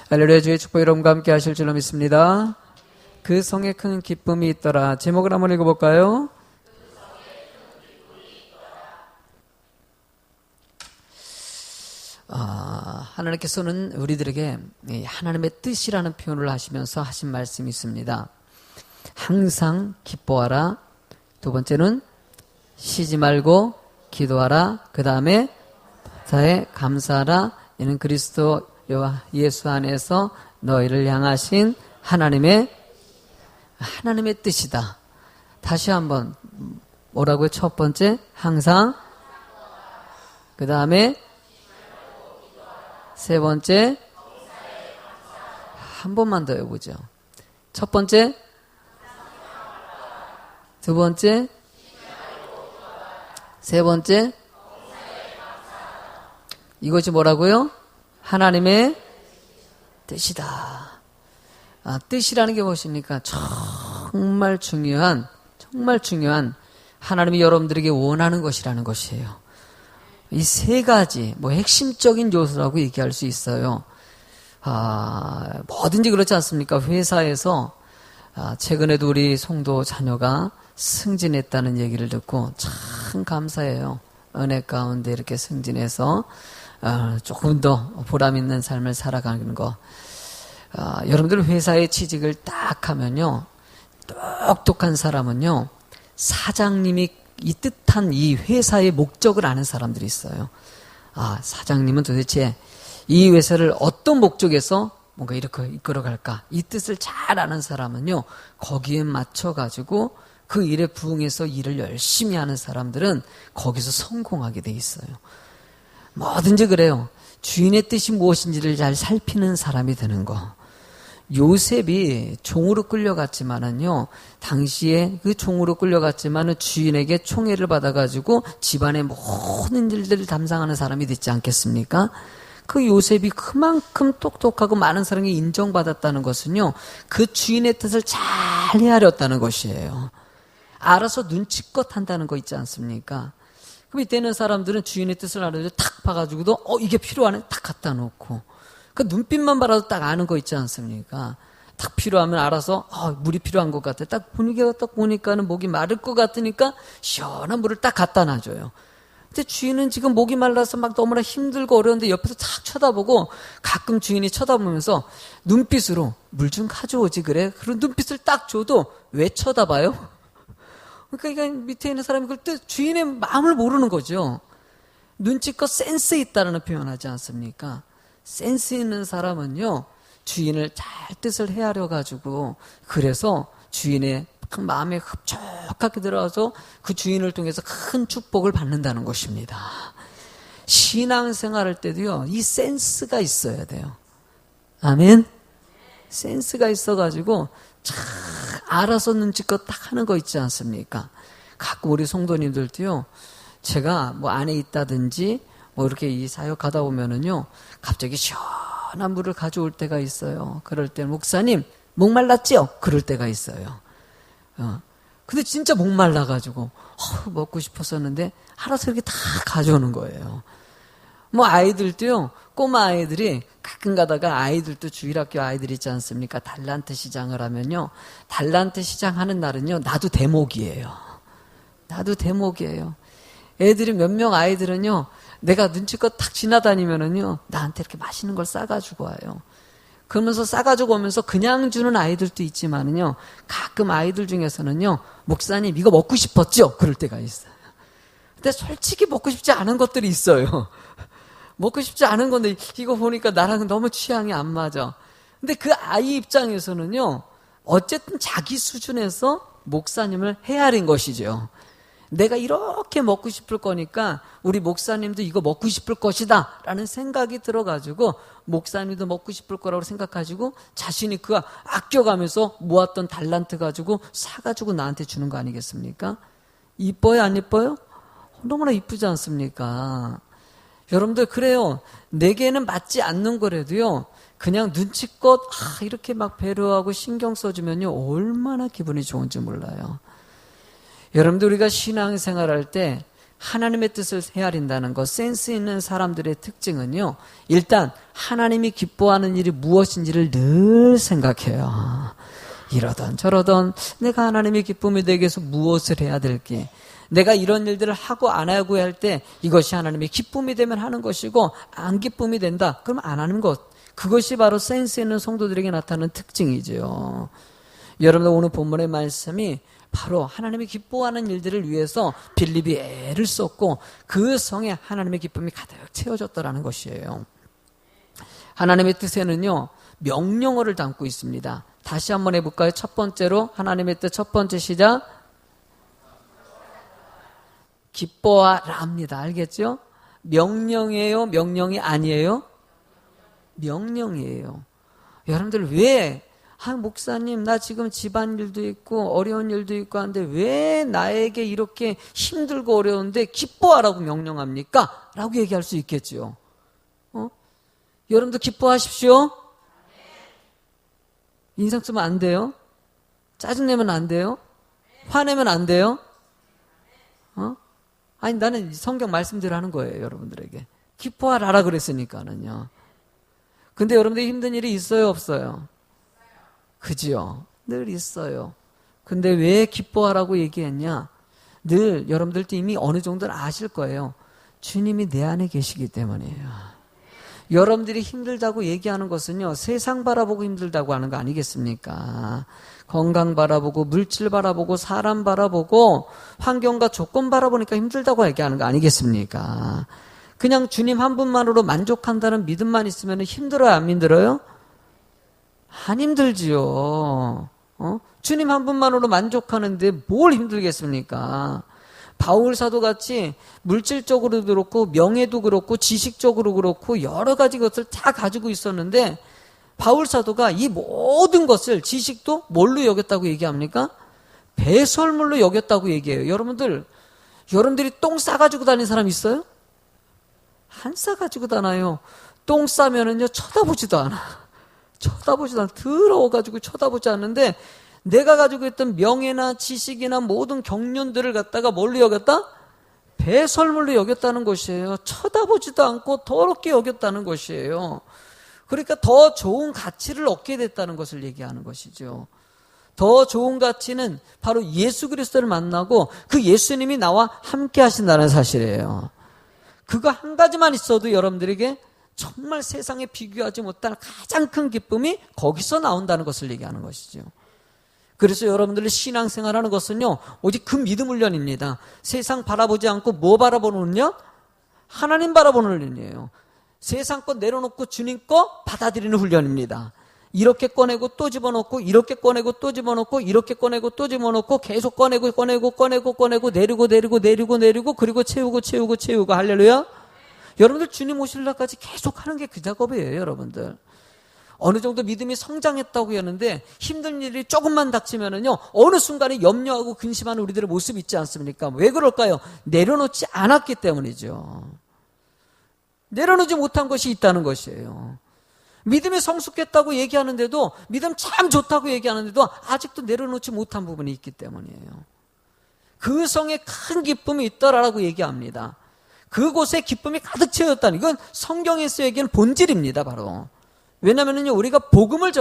할렐루야. 주의 축복 여러분과 함께 하실 줄로 믿습니다. 그 성에 큰 기쁨이 있더라. 제목을 한번 읽어볼까요? 하나님께서는 우리들에게 하나님의 뜻이라는 표현을 하시면서 하신 말씀이 있습니다. 항상 기뻐하라. 두 번째는 쉬지 말고 기도하라. 그 다음에 사에 감사하라. 이는 그리스도 예수 안에서 너희를 향하신 하나님의 뜻이다. 다시 한번 뭐라고요? 첫 번째 항상, 그 다음에 세 번째 한 번만 더 해보죠. 첫 번째, 두 번째, 세 번째. 이것이 뭐라고요? 하나님의 뜻이다. 뜻이라는 게 무엇입니까? 정말 중요한 하나님이 여러분들에게 원하는 것이라는 것이에요. 이 세 가지 핵심적인 요소라고 얘기할 수 있어요. 뭐든지 그렇지 않습니까? 회사에서 최근에도 우리 성도 자녀가 승진했다는 얘기를 듣고 참 감사해요. 은혜 가운데 이렇게 승진해서 조금 더 보람 있는 삶을 살아가는 거. 여러분들 회사에 취직을 딱 하면요, 똑똑한 사람은요, 사장님이 이 뜻한 이 회사의 목적을 아는 사람들이 있어요. 사장님은 도대체 이 회사를 어떤 목적에서 뭔가 이렇게 이끌어갈까? 이 뜻을 잘 아는 사람은요, 거기에 맞춰가지고 그 일에 부응해서 일을 열심히 하는 사람들은 거기서 성공하게 돼 있어요. 뭐든지 그래요. 주인의 뜻이 무엇인지를 잘 살피는 사람이 되는 거. 요셉이 종으로 끌려갔지만은요, 당시에 그 종으로 끌려갔지만은 주인에게 총애를 받아가지고 집안의 모든 일들을 담당하는 사람이 됐지 않겠습니까? 그 요셉이 그만큼 똑똑하고 많은 사람에게 인정받았다는 것은요, 그 주인의 뜻을 잘 헤아렸다는 것이에요. 알아서 눈치껏 한다는 거 있지 않습니까? 그럼 이때는 사람들은 주인의 뜻을 알아서 탁 봐가지고도 이게 필요하네 탁 갖다 놓고, 그 눈빛만 봐도 딱 아는 거 있지 않습니까? 딱 필요하면 알아서 물이 필요한 것 같아. 딱 분위기가 딱 보니까는 목이 마를 것 같으니까 시원한 물을 딱 갖다 놔줘요. 근데 주인은 지금 목이 말라서 막 너무나 힘들고 어려운데 옆에서 탁 쳐다보고, 가끔 주인이 쳐다보면서 눈빛으로 물 좀 가져오지 그래? 그런 눈빛을 딱 줘도 왜 쳐다봐요? 그러니까 밑에 있는 사람이 그걸 주인의 마음을 모르는 거죠. 눈치껏 센스 있다는 표현하지 않습니까? 센스 있는 사람은요, 주인을 잘 뜻을 헤아려가지고, 그래서 주인의 그 마음에 흡족하게 들어가서 그 주인을 통해서 큰 축복을 받는다는 것입니다. 신앙생활 할 때도요, 이 센스가 있어야 돼요. 아멘? 센스가 있어가지고, 참 알아서 눈치껏 딱 하는 거 있지 않습니까? 가끔 우리 성도님들도요, 제가 안에 있다든지 이렇게 이 사역 가다 보면은요, 갑자기 시원한 물을 가져올 때가 있어요. 그럴 때 목사님 목말랐죠? 그럴 때가 있어요. 근데 진짜 목말라가지고 먹고 싶었었는데 알아서 이렇게 다 가져오는 거예요. 아이들도요, 꼬마 아이들이 가끔 가다가, 아이들도 주일학교 아이들 있지 않습니까? 달란트 시장을 하면요, 달란트 시장 하는 날은요, 나도 대목이에요. 애들이 몇 명 아이들은요, 내가 눈치껏 탁 지나다니면은요, 나한테 이렇게 맛있는 걸 싸가지고 와요. 그러면서 싸가지고 오면서 그냥 주는 아이들도 있지만은요, 가끔 아이들 중에서는요, 목사님 이거 먹고 싶었죠? 그럴 때가 있어요. 근데 솔직히 먹고 싶지 않은 것들이 있어요. 먹고 싶지 않은 건데 이거 보니까 나랑은 너무 취향이 안 맞아. 근데 그 아이 입장에서는요, 어쨌든 자기 수준에서 목사님을 헤아린 것이죠. 내가 이렇게 먹고 싶을 거니까 우리 목사님도 이거 먹고 싶을 것이다 라는 생각이 들어가지고, 목사님도 먹고 싶을 거라고 생각하시고 자신이 그 아껴가면서 모았던 달란트 가지고 사가지고 나한테 주는 거 아니겠습니까? 이뻐요 안 이뻐요? 너무나 이쁘지 않습니까? 여러분들 그래요. 내게는 맞지 않는 거라도요, 그냥 눈치껏 이렇게 막 배려하고 신경 써주면요, 얼마나 기분이 좋은지 몰라요. 여러분들 우리가 신앙생활 할 때 하나님의 뜻을 헤아린다는 것, 센스 있는 사람들의 특징은요, 일단 하나님이 기뻐하는 일이 무엇인지를 늘 생각해요. 이러던 저러던 내가 하나님의 기쁨이 되기 위해서 무엇을 해야 될지, 내가 이런 일들을 하고 안 하고 할 때 이것이 하나님의 기쁨이 되면 하는 것이고 안 기쁨이 된다 그러면 안 하는 것, 그것이 바로 센스 있는 성도들에게 나타나는 특징이죠. 여러분들 오늘 본문의 말씀이 바로 하나님이 기뻐하는 일들을 위해서 빌립이 애를 썼고 그 성에 하나님의 기쁨이 가득 채워졌다라는 것이에요. 하나님의 뜻에는요, 명령어를 담고 있습니다. 다시 한번 해볼까요? 첫 번째로 하나님의 뜻 첫 번째 시작. 기뻐하랍니다. 알겠죠? 명령이에요? 명령이 아니에요? 명령이에요. 여러분들 왜 목사님 나 지금 집안일도 있고 어려운 일도 있고 하는데 왜 나에게 이렇게 힘들고 어려운데 기뻐하라고 명령합니까? 라고 얘기할 수 있겠죠. 여러분도 기뻐하십시오. 인상 쓰면 안 돼요. 짜증내면 안 돼요. 화내면 안 돼요. 아니 나는 성경 말씀대로 하는 거예요. 여러분들에게 기뻐하라 그랬으니까는요. 근데 여러분들 힘든 일이 있어요 없어요? 그지요? 늘 있어요. 근데 왜 기뻐하라고 얘기했냐? 늘 여러분들도 이미 어느 정도는 아실 거예요. 주님이 내 안에 계시기 때문이에요. 여러분들이 힘들다고 얘기하는 것은요, 세상 바라보고 힘들다고 하는 거 아니겠습니까? 건강 바라보고 물질 바라보고 사람 바라보고 환경과 조건 바라보니까 힘들다고 얘기하는 거 아니겠습니까? 그냥 주님 한 분만으로 만족한다는 믿음만 있으면 힘들어요 안 힘들어요? 안 힘들지요. 주님 한 분만으로 만족하는데 뭘 힘들겠습니까? 바울 사도 같이 물질적으로도 그렇고 명예도 그렇고 지식적으로 그렇고 여러 가지 것을 다 가지고 있었는데 바울 사도가 이 모든 것을 지식도 뭘로 여겼다고 얘기합니까? 배설물로 여겼다고 얘기해요. 여러분들이 똥 싸가지고 다니는 사람 있어요? 안 싸가지고 다녀요. 똥 싸면은요 쳐다보지도 않아. 더러워가지고 쳐다보지 않는데 내가 가지고 있던 명예나 지식이나 모든 경륜들을 갖다가 뭘로 여겼다? 배설물로 여겼다는 것이에요. 쳐다보지도 않고 더럽게 여겼다는 것이에요. 그러니까 더 좋은 가치를 얻게 됐다는 것을 얘기하는 것이죠. 더 좋은 가치는 바로 예수 그리스도를 만나고 그 예수님이 나와 함께 하신다는 사실이에요. 그거 한 가지만 있어도 여러분들에게 정말 세상에 비교하지 못할 가장 큰 기쁨이 거기서 나온다는 것을 얘기하는 것이죠. 그래서 여러분들이 신앙생활하는 것은요, 오직 그 믿음 훈련입니다. 세상 바라보지 않고 뭐 바라보는 훈련? 하나님 바라보는 훈련이에요. 세상 것 내려놓고 주님 거 받아들이는 훈련입니다. 이렇게 꺼내고 또 집어넣고 이렇게 꺼내고 또 집어넣고 이렇게 꺼내고 또 집어넣고 계속 꺼내고 내리고 그리고 채우고 할렐루야. 여러분들 주님 오실 날까지 계속 하는 게 그 작업이에요. 여러분들 어느 정도 믿음이 성장했다고 하는데 힘든 일이 조금만 닥치면은요 어느 순간에 염려하고 근심하는 우리들의 모습이 있지 않습니까? 왜 그럴까요? 내려놓지 않았기 때문이죠. 내려놓지 못한 것이 있다는 것이에요. 믿음이 성숙했다고 얘기하는데도, 믿음 참 좋다고 얘기하는데도 아직도 내려놓지 못한 부분이 있기 때문이에요. 그 성에 큰 기쁨이 있더라라고 얘기합니다. 그곳에 기쁨이 가득 채웠다는, 이건 성경에서 얘기하는 본질입니다. 바로 왜냐하면요 우리가 복음을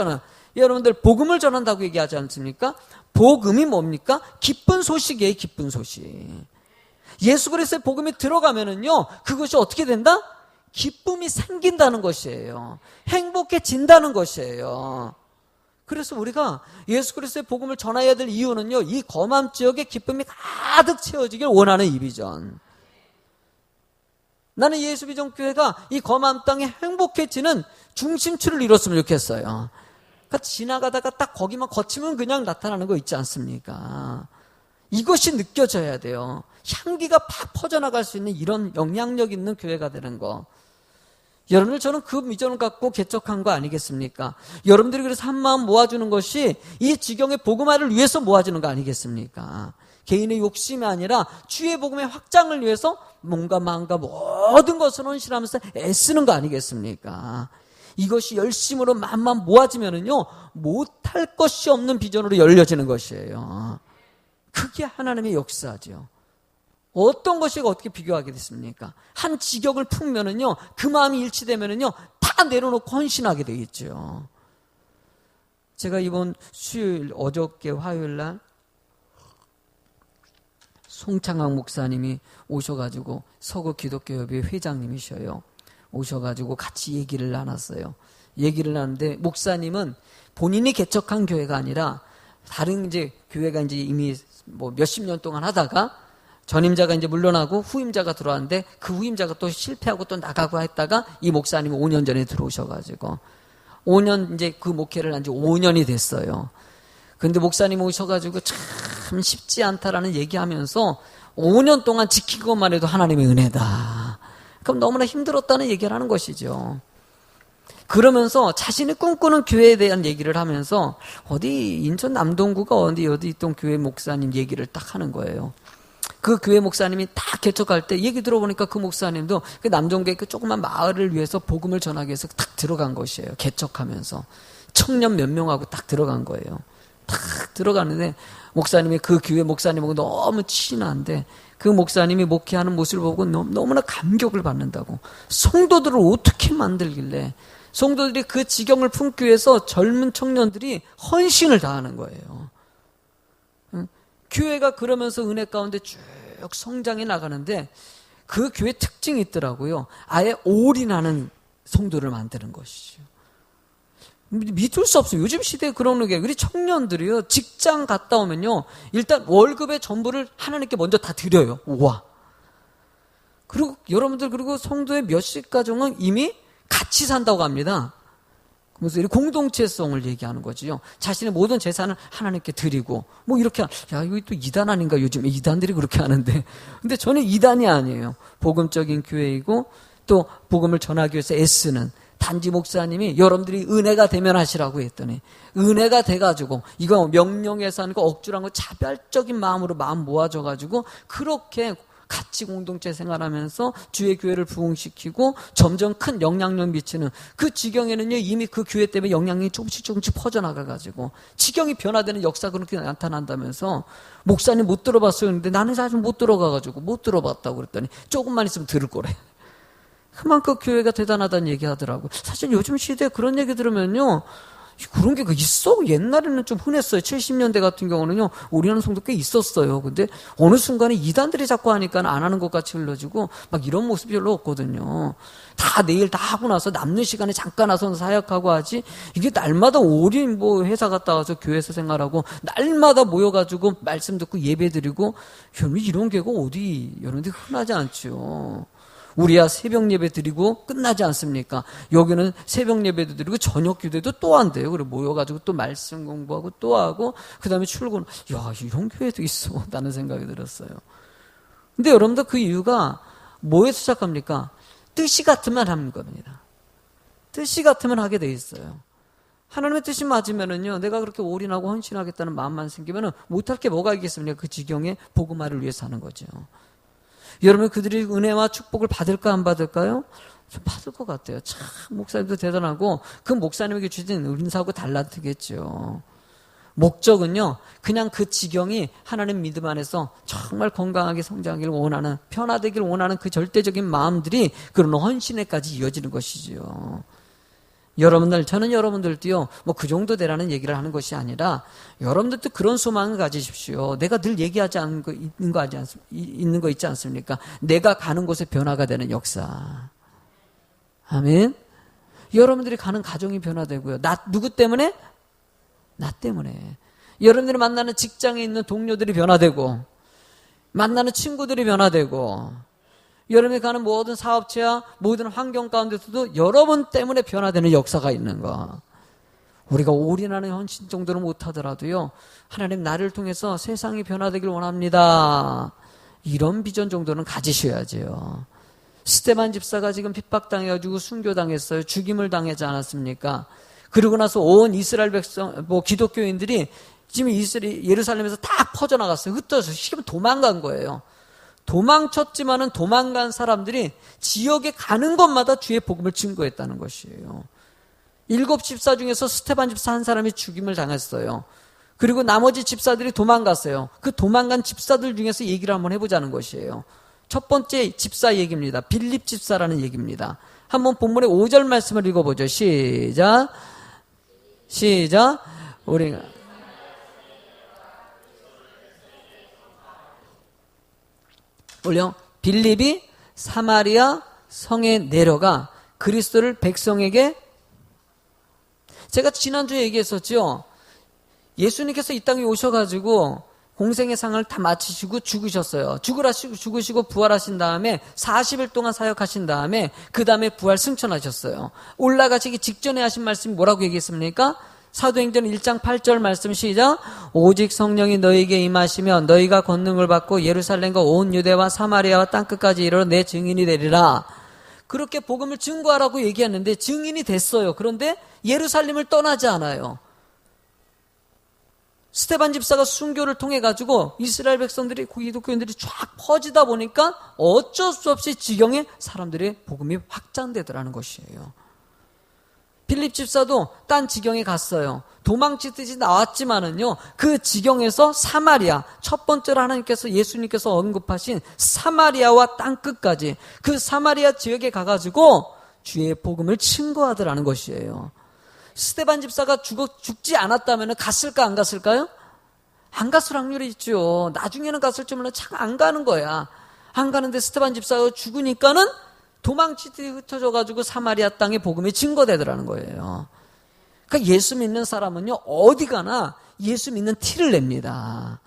여러분들 복음을 전한다고 얘기하지 않습니까? 복음이 뭡니까? 기쁜 소식이에요. 기쁜 소식. 예수 그리스도의 복음이 들어가면은요 그것이 어떻게 된다? 기쁨이 생긴다는 것이에요. 행복해진다는 것이에요. 그래서 우리가 예수 그리스도의 복음을 전해야 될 이유는요, 이 거맘 지역에 기쁨이 가득 채워지길 원하는 이 비전. 나는 예수 비전 교회가 이 거맘 땅에 행복해지는 중심추를 이뤘으면 좋겠어요. 그러니까 지나가다가 딱 거기만 거치면 그냥 나타나는 거 있지 않습니까? 이것이 느껴져야 돼요. 향기가 팍 퍼져나갈 수 있는 이런 영향력 있는 교회가 되는 거. 여러분들 저는 그 비전을 갖고 개척한 거 아니겠습니까? 여러분들이 그래서 한마음 모아주는 것이 이 지경의 복음화를 위해서 모아주는 거 아니겠습니까? 개인의 욕심이 아니라 주의 복음의 확장을 위해서 몸과 마음과 모든 것을 헌신하면서 애쓰는 거 아니겠습니까? 이것이 열심으로 마음만 모아지면은요 못할 것이 없는 비전으로 열려지는 것이에요. 그게 하나님의 역사죠. 어떤 것이 어떻게 비교하게 됐습니까? 한 직역을 품면은요, 그 마음이 일치되면은요, 다 내려놓고 헌신하게 되겠죠. 제가 이번 수요일, 어저께 화요일 날 송창학 목사님이 오셔가지고 서구 기독교협의 회장님이셔요. 오셔가지고 같이 얘기를 나눴어요. 얘기를 나눴는데 목사님은 본인이 개척한 교회가 아니라 다른 이제 교회가 이제 이미 뭐 몇십 년 동안 하다가 전임자가 이제 물러나고 후임자가 들어왔는데 그 후임자가 또 실패하고 또 나가고 했다가 이 목사님이 5년 전에 들어오셔가지고 5년 이제 그 목회를 한 지 5년이 됐어요. 근데 목사님 오셔가지고 참 쉽지 않다라는 얘기하면서 5년 동안 지킨 것만 해도 하나님의 은혜다. 그럼 너무나 힘들었다는 얘기를 하는 것이죠. 그러면서 자신이 꿈꾸는 교회에 대한 얘기를 하면서 어디 인천 남동구가 어디 있던 교회 목사님 얘기를 딱 하는 거예요. 그 교회 목사님이 딱 개척할 때 얘기 들어보니까 그 목사님도 그 남동구의 그 조그만 마을을 위해서 복음을 전하기 위해서 딱 들어간 것이에요. 개척하면서 청년 몇 명하고 딱 들어간 거예요. 딱 들어가는데 목사님이 그 교회 목사님하고 너무 친한데 그 목사님이 목회하는 모습을 보고 너무나 감격을 받는다고. 성도들을 어떻게 만들길래 성도들이 그 지경을 품기 위해서 젊은 청년들이 헌신을 다하는 거예요. 교회가 그러면서 은혜 가운데 쭉 성장해 나가는데 그 교회 특징이 있더라고요. 아예 올인하는 성도를 만드는 것이죠. 믿을 수 없어요. 요즘 시대에 그런 게 우리 청년들이요. 직장 갔다 오면요. 일단 월급의 전부를 하나님께 먼저 다 드려요. 우와. 그리고 여러분들 그리고 성도의 몇십 가정은 이미 같이 산다고 합니다. 그래서 이 공동체성을 얘기하는 거지요. 자신의 모든 재산을 하나님께 드리고 뭐 이렇게 야 이거 또 이단 아닌가 요즘에 이단들이 그렇게 하는데 근데 저는 이단이 아니에요. 복음적인 교회이고 또 복음을 전하기 위해서 애쓰는 단지 목사님이 여러분들이 은혜가 되면 하시라고 했더니 은혜가 돼가지고 이거 명령해서 하는 거 억지로 한 거 차별적인 마음으로 마음 모아져가지고 그렇게 같이 공동체 생활하면서 주의 교회를 부흥시키고 점점 큰 영향력 미치는 그 지경에는요 이미 그 교회 때문에 영향력이 조금씩 퍼져나가가지고 지경이 변화되는 역사가 그렇게 나타난다면서 목사님 못 들어봤어요. 근데 나는 사실 못 들어가가지고 못 들어봤다고 그랬더니 조금만 있으면 들을 거래. 그만큼 교회가 대단하다는 얘기 하더라고. 사실 요즘 시대에 그런 얘기 들으면요. 그런 게 있어? 옛날에는 좀 흔했어요. 70년대 같은 경우는요. 우리나라 성도 꽤 있었어요. 근데 어느 순간에 이단들이 자꾸 하니까 안 하는 것 같이 흘러지고 막 이런 모습이 별로 없거든요. 다 내일 다 하고 나서 남는 시간에 잠깐 와서 사역하고 하지. 이게 날마다 올인 뭐 회사 갔다 와서 교회에서 생활하고 날마다 모여가지고 말씀 듣고 예배 드리고 이런 게가 어디 이런 데 흔하지 않죠. 우리야 새벽 예배 드리고 끝나지 않습니까? 여기는 새벽 예배도 드리고 저녁 기도도 또 한대요. 그리고 모여가지고 또 말씀 공부하고 또 하고 그 다음에 출근. 야 이런 교회도 있어. 라는 생각이 들었어요. 근데 여러분들 그 이유가 뭐에서 시작합니까? 뜻이 같으면 하는 겁니다. 뜻이 같으면 하게 돼 있어요. 하나님의 뜻이 맞으면은요, 내가 그렇게 올인하고 헌신하겠다는 마음만 생기면은 못할 게 뭐가 있겠습니까? 그 지경에 복음화를 위해서 하는 거죠. 여러분 그들이 은혜와 축복을 받을까 안 받을까요? 좀 받을 것 같아요. 참 목사님도 대단하고 그 목사님에게 주신 은사하고 달라지겠죠. 목적은요. 그냥 그 지경이 하나님 믿음 안에서 정말 건강하게 성장하기를 원하는 변화되기를 원하는 그 절대적인 마음들이 그런 헌신에까지 이어지는 것이죠. 저는 여러분들도요, 뭐 그 정도 되라는 얘기를 하는 것이 아니라, 여러분들도 그런 소망을 가지십시오. 내가 늘 얘기하지 않는 거, 있는 거 있지 않습니까? 내가 가는 곳에 변화가 되는 역사. 아멘. 여러분들이 가는 가정이 변화되고요. 누구 때문에? 나 때문에. 여러분들이 만나는 직장에 있는 동료들이 변화되고, 만나는 친구들이 변화되고, 여러분이 가는 모든 사업체와 모든 환경 가운데서도 여러분 때문에 변화되는 역사가 있는 거. 우리가 올인하는 헌신 정도는 못하더라도요. 하나님 나를 통해서 세상이 변화되길 원합니다. 이런 비전 정도는 가지셔야죠. 스데반 집사가 지금 핍박당해가지고 순교당했어요. 죽임을 당하지 않았습니까? 그러고 나서 온 이스라엘 백성, 기독교인들이 지금 예루살렘에서 다 퍼져나갔어요. 흩어져서 지금 도망간 거예요. 도망쳤지만은 도망간 사람들이 지역에 가는 곳마다 주의 복음을 증거했다는 것이에요. 7 집사 중에서 스데반 집사 한 사람이 죽임을 당했어요. 그리고 나머지 집사들이 도망갔어요. 그 도망간 집사들 중에서 얘기를 한번 해보자는 것이에요. 첫 번째 집사 얘기입니다. 빌립 집사라는 얘기입니다. 한번 본문의 5절 말씀을 읽어보죠. 시작. 우리가 올려. 빌립이 사마리아 성에 내려가 그리스도를 백성에게, 제가 지난주에 얘기했었죠. 예수님께서 이 땅에 오셔가지고 공생의 상을 다 마치시고 죽으셨어요. 죽으시고 부활하신 다음에 40일 동안 사역하신 다음에 그 다음에 부활 승천하셨어요. 올라가시기 직전에 하신 말씀이 뭐라고 얘기했습니까? 사도행전 1장 8절 말씀 시작. 오직 성령이 너희에게 임하시면 너희가 권능을 받고 예루살렘과 온 유대와 사마리아와 땅끝까지 이르러 내 증인이 되리라. 그렇게 복음을 증거하라고 얘기했는데 증인이 됐어요. 그런데 예루살렘을 떠나지 않아요. 스데반 집사가 순교를 통해 가지고 이스라엘 백성들이, 기독교인들이 쫙 퍼지다 보니까 어쩔 수 없이 지경에 사람들의 복음이 확장되더라는 것이에요. 빌립 집사도 딴 지경에 갔어요. 도망치듯이 나왔지만은요, 그 지경에서 사마리아, 첫 번째로 하나님께서, 예수님께서 언급하신 사마리아와 땅끝까지 그 사마리아 지역에 가가지고 주의 복음을 증거하더라는 것이에요. 스데반 집사가 죽지 않았다면 갔을까 안 갔을까요? 안 갔을 확률이 있죠. 나중에는 갔을지 몰라 참 안 가는 거야. 안 가는데 스데반 집사가 죽으니까는 도망치듯이 흩어져가지고 사마리아 땅에 복음이 증거되더라는 거예요. 그러니까 예수 믿는 사람은요, 어디 가나 예수 믿는 티를 냅니다.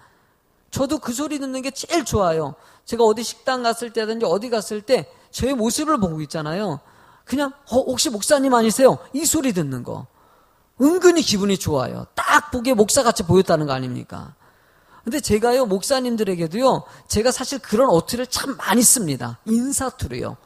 저도 그 소리 듣는 게 제일 좋아요. 제가 어디 식당 갔을 때든지 어디 갔을 때 제 모습을 보고 있잖아요. 그냥 혹시 목사님 아니세요? 이 소리 듣는 거 은근히 기분이 좋아요. 딱 보기에 목사같이 보였다는 거 아닙니까? 근데 제가요, 목사님들에게도요, 제가 사실 그런 어투를 참 많이 씁니다. 인사투로요.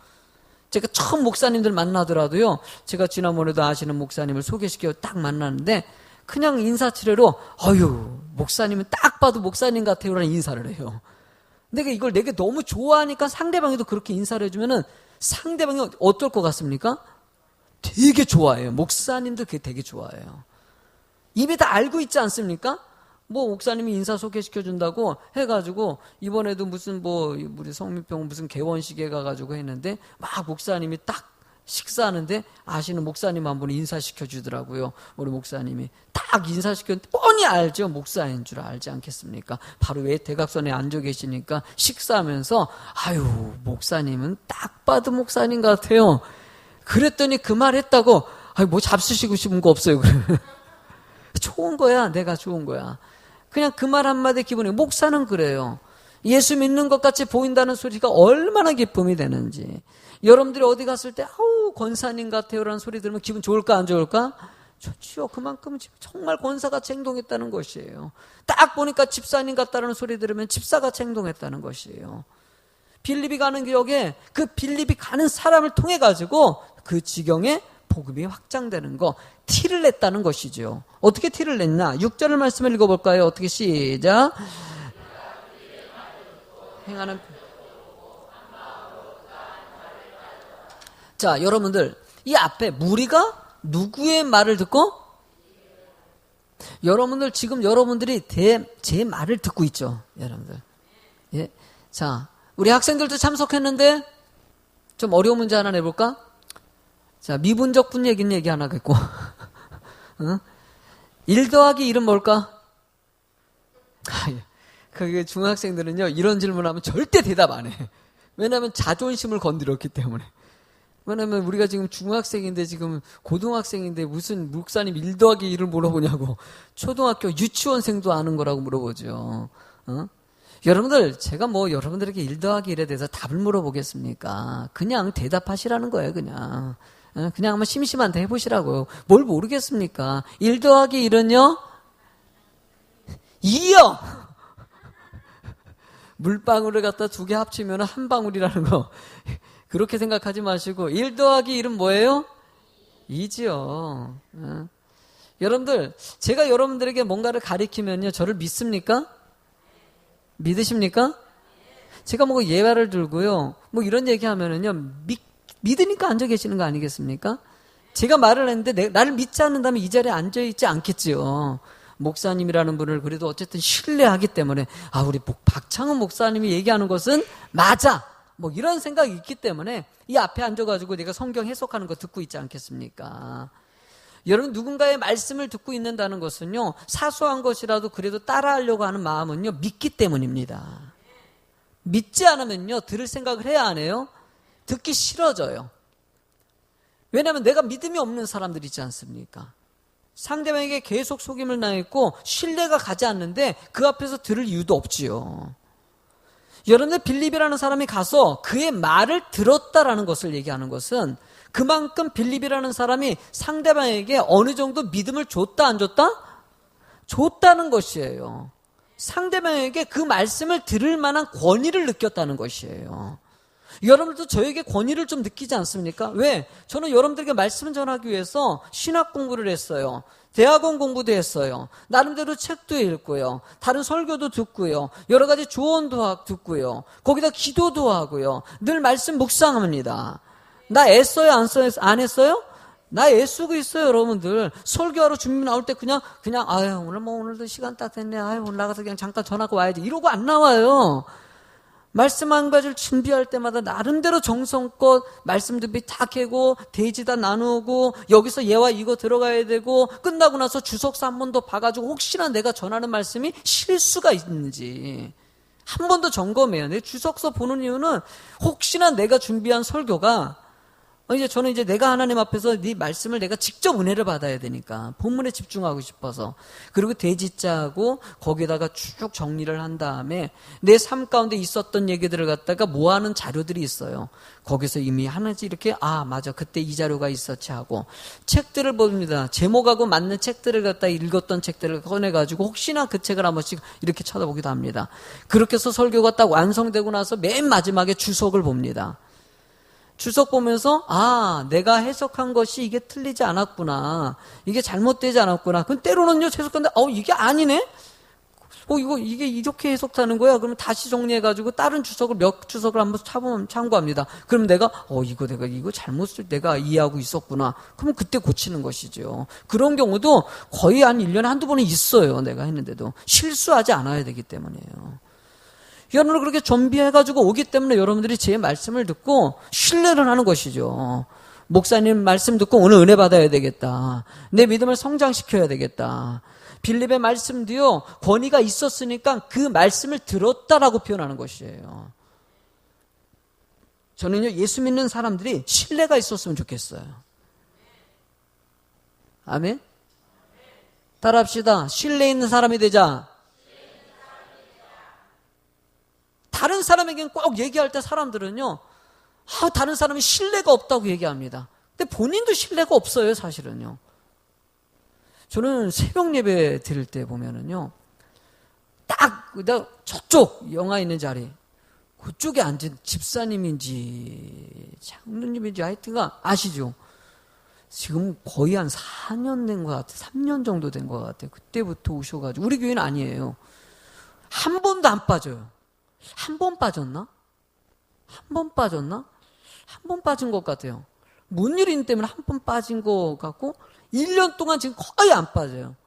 제가 처음 목사님들 만나더라도요, 제가 지난번에도 아시는 목사님을 소개시켜 딱 만나는데 그냥 인사치레로 어휴, 목사님은 딱 봐도 목사님 같아요 라는 인사를 해요. 내가 이걸 내게 너무 좋아하니까 상대방에도 그렇게 인사를 해주면은 상대방이 어떨 것 같습니까? 되게 좋아해요. 목사님도 그게 되게 좋아해요. 이미 다 알고 있지 않습니까? 뭐 목사님이 인사 소개시켜준다고 해가지고 이번에도 무슨 우리 성민병원 무슨 개원식에 가가지고 했는데 막 목사님이 딱 식사하는데 아시는 목사님 한 분이 인사시켜주더라고요. 우리 목사님이 딱 인사시켰는데 뻔히 알죠. 목사인 줄 알지 않겠습니까? 바로 왜 대각선에 앉아 계시니까 식사하면서 아유, 목사님은 딱 봐도 목사님 같아요. 그랬더니 그 말 했다고 아유, 뭐 잡수시고 싶은 거 없어요. 좋은 거야. 내가 좋은 거야. 그냥 그 말 한마디 기분이, 목사는 그래요. 예수 믿는 것 같이 보인다는 소리가 얼마나 기쁨이 되는지. 여러분들이 어디 갔을 때 아우 권사님 같아요라는 소리 들으면 기분 좋을까 안 좋을까? 좋지요. 그만큼 정말 권사같이 행동했다는 것이에요. 딱 보니까 집사님 같다는 소리 들으면 집사같이 행동했다는 것이에요. 빌립이 가는 기억에 그 빌립이 가는 사람을 통해 가지고 그 지경에 복음이 확장되는 거, 티를 냈다는 것이죠. 어떻게 티를 냈나? 6절 말씀을 읽어볼까요? 어떻게 시작? 행하는. 자, 여러분들 이 앞에 무리가 누구의 말을 듣고? 여러분들 지금 여러분들이 제 말을 듣고 있죠, 여러분들. 예. 자, 우리 학생들도 참석했는데 좀 어려운 문제 하나 내볼까? 자, 미분적 분 얘기 하나 겠고. 응? 1 더하기 1은 뭘까? 그게 중학생들은요, 이런 질문하면 절대 대답 안 해. 왜냐하면 자존심을 건드렸기 때문에. 왜냐면 우리가 지금 중학생인데 지금 고등학생인데 무슨 목사님 1 더하기 1을 물어보냐고. 초등학교 유치원생도 아는 거라고 물어보죠. 어? 여러분들, 제가 뭐 여러분들에게 1 더하기 1에 대해서 답을 물어보겠습니까? 그냥 대답하시라는 거예요, 그냥. 그냥 한번 심심한데 해보시라고요. 뭘 모르겠습니까? 1 더하기 1은요? 2요! 물방울을 갖다 2개 합치면 한 방울이라는 거. 그렇게 생각하지 마시고 1 더하기 1은 뭐예요? 2지요. 여러분들, 제가 여러분들에게 뭔가를 가리키면요, 저를 믿습니까? 믿으십니까? 제가 뭐 예화를 들고요, 뭐 이런 얘기하면은요, 믿으니까 앉아 계시는 거 아니겠습니까? 제가 말을 했는데 나를 믿지 않는다면 이 자리에 앉아 있지 않겠지요. 목사님이라는 분을 그래도 어쨌든 신뢰하기 때문에 우리 박창훈 목사님이 얘기하는 것은 맞아. 뭐 이런 생각이 있기 때문에 이 앞에 앉아가지고 내가 성경 해석하는 거 듣고 있지 않겠습니까? 여러분 누군가의 말씀을 듣고 있는다는 것은요, 사소한 것이라도 그래도 따라하려고 하는 마음은요, 믿기 때문입니다. 믿지 않으면요, 들을 생각을 해야 안 해요? 듣기 싫어져요. 왜냐하면 내가 믿음이 없는 사람들 있지 않습니까? 상대방에게 계속 속임을 당했고 신뢰가 가지 않는데 그 앞에서 들을 이유도 없지요. 여러분들 빌립이라는 사람이 가서 그의 말을 들었다라는 것을 얘기하는 것은 그만큼 빌립이라는 사람이 상대방에게 어느 정도 믿음을 줬다 안 줬다? 줬다는 것이에요. 상대방에게 그 말씀을 들을 만한 권위를 느꼈다는 것이에요. 여러분들도 저에게 권위를 좀 느끼지 않습니까? 왜? 저는 여러분들에게 말씀을 전하기 위해서 신학 공부를 했어요. 대학원 공부도 했어요. 나름대로 책도 읽고요. 다른 설교도 듣고요. 여러 가지 조언도 듣고요. 거기다 기도도 하고요. 늘 말씀 묵상합니다. 나 애써요? 안 했어요? 나 애쓰고 있어요, 여러분들. 설교하러 준비 나올 때 그냥 오늘도 시간 딱 됐네. 오늘 나가서 그냥 잠깐 전하고 와야지. 이러고 안 나와요. 말씀 한 가지를 준비할 때마다 나름대로 정성껏 말씀 준비 다 하고 대지다 나누고 여기서 얘와 이거 들어가야 되고 끝나고 나서 주석서 한 번 더 봐가지고 혹시나 내가 전하는 말씀이 실수가 있는지 한 번 더 점검해요. 내 주석서 보는 이유는 혹시나 내가 준비한 설교가 저는 내가 하나님 앞에서 네 말씀을 내가 직접 은혜를 받아야 되니까 본문에 집중하고 싶어서 그리고 대지자하고 거기다가 쭉 정리를 한 다음에 내 삶 가운데 있었던 얘기들을 갖다가 모아놓은 자료들이 있어요. 거기서 이미 하나씩 이렇게 맞아 그때 이 자료가 있었지 하고 책들을 봅니다. 제목하고 맞는 책들을 갖다 읽었던 책들을 꺼내가지고 혹시나 그 책을 한 번씩 이렇게 쳐다보기도 합니다. 그렇게 해서 설교가 딱 완성되고 나서 맨 마지막에 주석을 봅니다. 주석 보면서 내가 해석한 것이 이게 틀리지 않았구나. 이게 잘못되지 않았구나. 그럼 때로는요 해석하는데 이게 아니네. 이게 이렇게 해석하는 거야. 그러면 다시 정리해가지고 다른 주석을 몇 주석을 한번 참고합니다. 그럼 내가 이거 잘못을 내가 이해하고 있었구나. 그러면 그때 고치는 것이죠. 그런 경우도 거의 한 1년에 한두 번은 있어요. 내가 했는데도 실수하지 않아야 되기 때문이에요. 여러분을 그렇게 준비해가지고 오기 때문에 여러분들이 제 말씀을 듣고 신뢰를 하는 것이죠. 목사님 말씀 듣고 오늘 은혜 받아야 되겠다. 내 믿음을 성장시켜야 되겠다. 빌립의 말씀도요, 권위가 있었으니까 그 말씀을 들었다라고 표현하는 것이에요. 저는요, 예수 믿는 사람들이 신뢰가 있었으면 좋겠어요. 아멘? 따라합시다. 신뢰 있는 사람이 되자. 다른 사람에게는 꼭 얘기할 때 사람들은요, 다른 사람이 신뢰가 없다고 얘기합니다. 근데 본인도 신뢰가 없어요, 사실은요. 저는 새벽 예배 드릴 때 보면은요, 딱 저쪽 영화 있는 자리, 그쪽에 앉은 집사님인지 장로님인지 하여튼가 아시죠? 지금 거의 한 4년 된 것 같아요. 3년 정도 된 것 같아요. 그때부터 오셔가지고 우리 교회는 아니에요. 한 번도 안 빠져요. 한 번 빠졌나? 한 번 빠졌나? 한 번 빠진 것 같아요. 뭔 일인 때문에 한 번 빠진 것 같고 1년 동안 지금 거의 안 빠져요.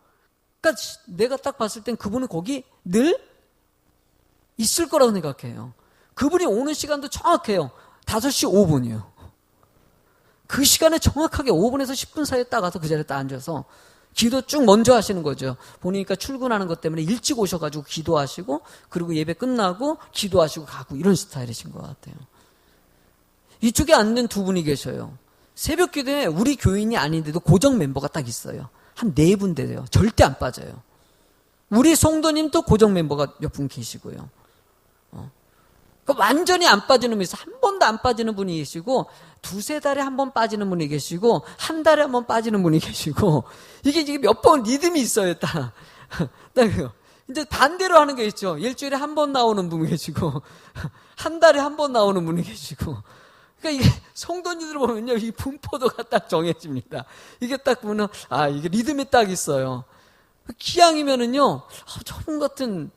그러니까 내가 딱 봤을 땐 그분은 거기 늘 있을 거라고 생각해요. 그분이 오는 시간도 정확해요. 5시 5분이요. 그 시간에 정확하게 5분에서 10분 사이에 딱 가서 그 자리에 딱 앉아서 기도 쭉 먼저 하시는 거죠. 보니까 출근하는 것 때문에 일찍 오셔가지고 기도하시고 그리고 예배 끝나고 기도하시고 가고 이런 스타일이신 것 같아요. 이쪽에 앉는 두 분이 계셔요. 새벽 기도에 우리 교인이 아닌데도 고정 멤버가 딱 있어요. 한 4분 돼요. 절대 안 빠져요. 우리 성도님도 고정 멤버가 몇 분 계시고요. 그러니까 완전히 안 빠지는 분이 있어요. 한 번도 안 빠지는 분이 계시고 2-3달에 한 번 빠지는 분이 계시고 1달에 한 번 빠지는 분이 계시고 이게 몇 번 리듬이 있어요. 딱. 이제 반대로 하는 게 있죠. 일주일에 한 번 나오는 분이 계시고 한 달에 한 번 나오는 분이 계시고 그러니까 이게 성도님들 보면요. 이 분포도가 딱 정해집니다. 이게 딱 보면 이게 리듬이 딱 있어요. 기왕이면은요. 저분 같은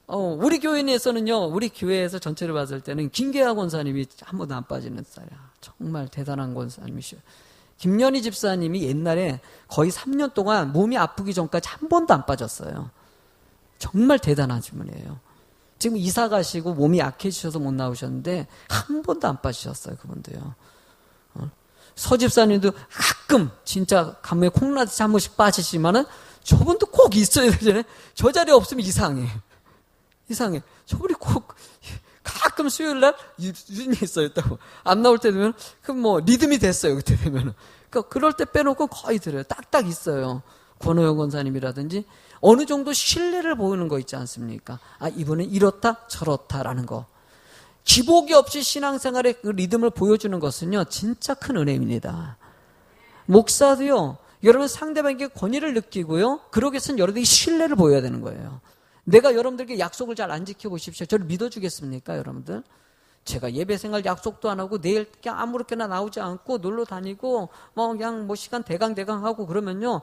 우리 교인에서는요, 우리 교회에서 전체를 봤을 때는 김계하 권사님이 한 번도 안 빠지는 스타일이야. 정말 대단한 권사님이시요. 김연희 집사님이 옛날에 거의 3년 동안 몸이 아프기 전까지 한 번도 안 빠졌어요. 정말 대단하신 분이에요. 지금 이사 가시고 몸이 약해지셔서 못 나오셨는데 한 번도 안 빠지셨어요. 그분도요. 서 집사님도 가끔 진짜 간만에 콩나듯이 한 번씩 빠지시면은 저분도 꼭 있어야 되잖아요. 저 자리에 없으면 이상해. 저분이 꼭 가끔 수요일날 유진이 있어였다고 안 나올 때 되면 그럼 뭐 리듬이 됐어요. 그때 되면은. 그러니까 그럴 때 빼놓고 거의 들어요. 딱딱 있어요. 권호영 권사님이라든지 어느 정도 신뢰를 보이는 거 있지 않습니까? 아, 이분은 이렇다 저렇다라는 거. 기복이 없이 신앙생활의 그 리듬을 보여주는 것은요, 진짜 큰 은혜입니다. 목사도요, 여러분 상대방에게 권위를 느끼고요, 그러기 위해서는 여러분들이 신뢰를 보여야 되는 거예요. 내가 여러분들에게 약속을 잘 안 지켜보십시오. 저를 믿어주겠습니까, 여러분들? 제가 예배 생활 약속도 안 하고 내일 그냥 아무렇게나 나오지 않고 놀러 다니고 그냥 시간 대강 하고 그러면요,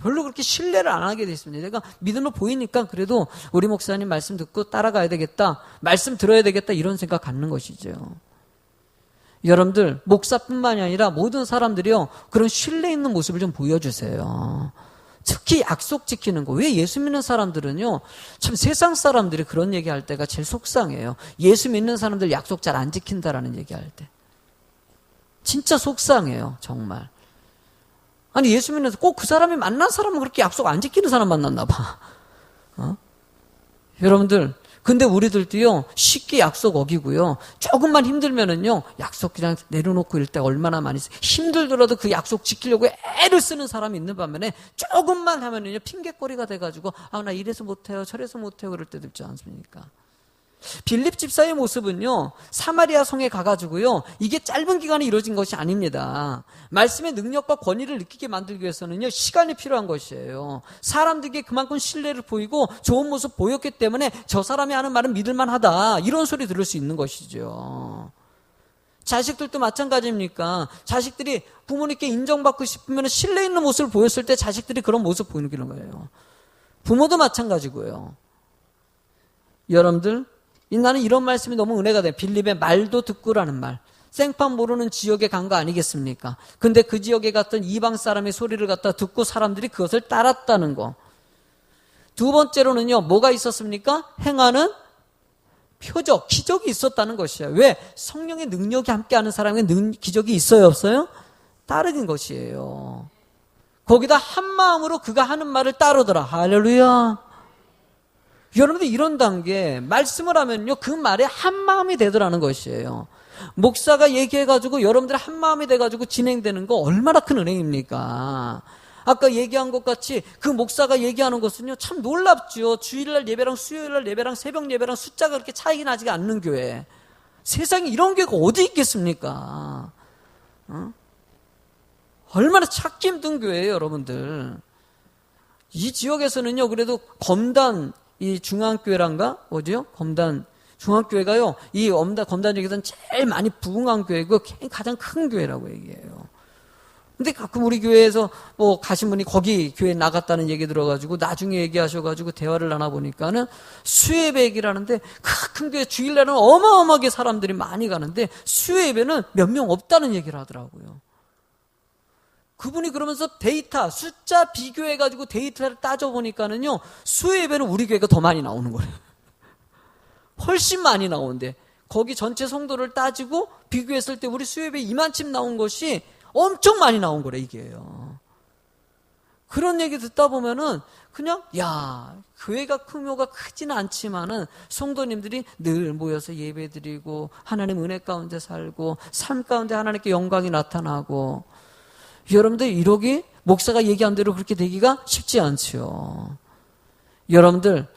별로 그렇게 신뢰를 안 하게 돼 있습니다. 내가 믿음을 보이니까 그래도 우리 목사님 말씀 듣고 따라가야 되겠다, 말씀 들어야 되겠다, 이런 생각 갖는 것이죠. 여러분들 목사뿐만이 아니라 모든 사람들이요, 그런 신뢰 있는 모습을 좀 보여주세요. 특히 약속 지키는 거. 왜 예수 믿는 사람들은요, 참 세상 사람들이 그런 얘기할 때가 제일 속상해요. 예수 믿는 사람들 약속 잘 안 지킨다라는 얘기할 때 진짜 속상해요. 정말. 아니, 예수 믿는 꼭 그 사람이 만난 사람은 그렇게 약속 안 지키는 사람 만났나 봐. 여러분들, 근데 우리들도요, 쉽게 약속 어기고요, 조금만 힘들면은요, 약속 그냥 내려놓고 이럴 때 얼마나 많이 힘들더라도 그 약속 지키려고 애를 쓰는 사람이 있는 반면에 조금만 하면은요, 핑계거리가 돼가지고 나 이래서 못해요, 저래서 못해요, 그럴 때도 있지 않습니까? 빌립 집사의 모습은요, 사마리아 성에 가가지고요, 이게 짧은 기간에 이루어진 것이 아닙니다. 말씀의 능력과 권위를 느끼게 만들기 위해서는요, 시간이 필요한 것이에요. 사람들에게 그만큼 신뢰를 보이고 좋은 모습 보였기 때문에 저 사람이 하는 말은 믿을만하다, 이런 소리 들을 수 있는 것이죠. 자식들도 마찬가지입니까? 자식들이 부모님께 인정받고 싶으면 신뢰 있는 모습을 보였을 때 자식들이 그런 모습 보이는 거예요. 부모도 마찬가지고요. 여러분들, 나는 이런 말씀이 너무 은혜가 돼요. 빌립의 말도 듣고라는 말. 생판 모르는 지역에 간 거 아니겠습니까? 근데 그 지역에 갔던 이방 사람의 소리를 갖다 듣고 사람들이 그것을 따랐다는 거. 두 번째로는요, 뭐가 있었습니까? 행하는 표적, 기적이 있었다는 것이에요. 왜? 성령의 능력이 함께하는 사람에게 기적이 있어요, 없어요? 따르는 것이에요. 거기다 한 마음으로 그가 하는 말을 따르더라. 할렐루야. 여러분들 이런 단계, 말씀을 하면요, 그 말에 한 마음이 되더라는 것이에요. 목사가 얘기해가지고 여러분들 한 마음이 돼가지고 진행되는 거 얼마나 큰 은혜입니까? 아까 얘기한 것 같이 그 목사가 얘기하는 것은요, 참 놀랍죠. 주일날 예배랑 수요일날 예배랑 새벽 예배랑 숫자가 그렇게 차이가 나지 않는 교회. 세상에 이런 교회가 어디 있겠습니까? 얼마나 찾기 힘든 교회예요, 여러분들. 이 지역에서는요, 그래도 검단, 이 중앙교회란가? 어디요? 검단, 중앙교회가요, 이 검단 중에서는 제일 많이 부흥한 교회고, 가장 큰 교회라고 얘기해요. 근데 가끔 우리 교회에서 가신 분이 거기 교회 나갔다는 얘기 들어가지고, 나중에 얘기하셔가지고 대화를 나눠보니까는 수예배 얘기를 하는데, 큰 교회 주일날은 어마어마하게 사람들이 많이 가는데, 수예배는 몇 명 없다는 얘기를 하더라고요. 그분이 그러면서 데이터, 숫자 비교해가지고 데이터를 따져보니까는요, 수요예배는 우리 교회가 더 많이 나오는 거예요. 훨씬 많이 나오는데, 거기 전체 성도를 따지고 비교했을 때 우리 수요예배 이만큼 나온 것이 엄청 많이 나온 거래, 이게요. 그런 얘기 듣다 보면은, 그냥, 교회가 규모가 크지는 않지만은, 성도님들이 늘 모여서 예배 드리고, 하나님 은혜 가운데 살고, 삶 가운데 하나님께 영광이 나타나고, 여러분들 이러기, 목사가 얘기한 대로 그렇게 되기가 쉽지 않지요. 여러분들